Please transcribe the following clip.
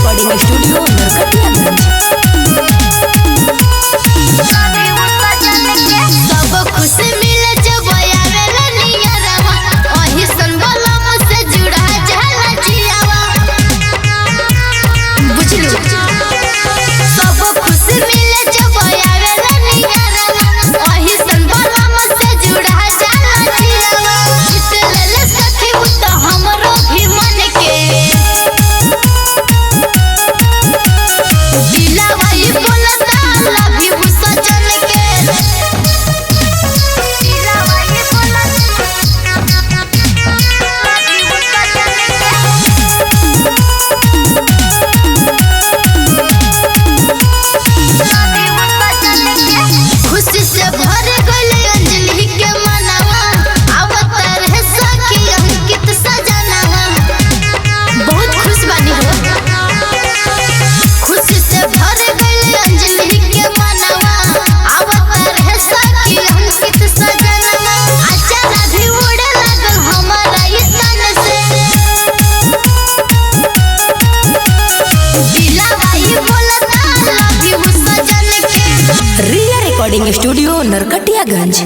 Recording studio Narkatiaganj. सब खुशी मिले जब आवेला नियरवा, ओही संबलम से जुड़ा जाला जियावा। बुझलू सब खुशी मिले जब आवेला नियरवा, ओही संबलम से जुड़ा जाला जियावा। इतले सखी उत हमरो भी मन के दिलवा ही बोलता लव यू सजन के। खुशी से भर गइल अंजलि के मनवा, अवतार है सखी अंकित सजनवा। बहुत खुश बानी हो, खुशी से भर गइल अंजलि के मनवा, अवतार है सखी अंकित सजनवा। अचारा भी उड़े लागल हमारा ई तन से, दिलवा ही बोलता लव यू सजन के। रिया रिकॉर्डिंग स्टूडियो नरकटियागंज।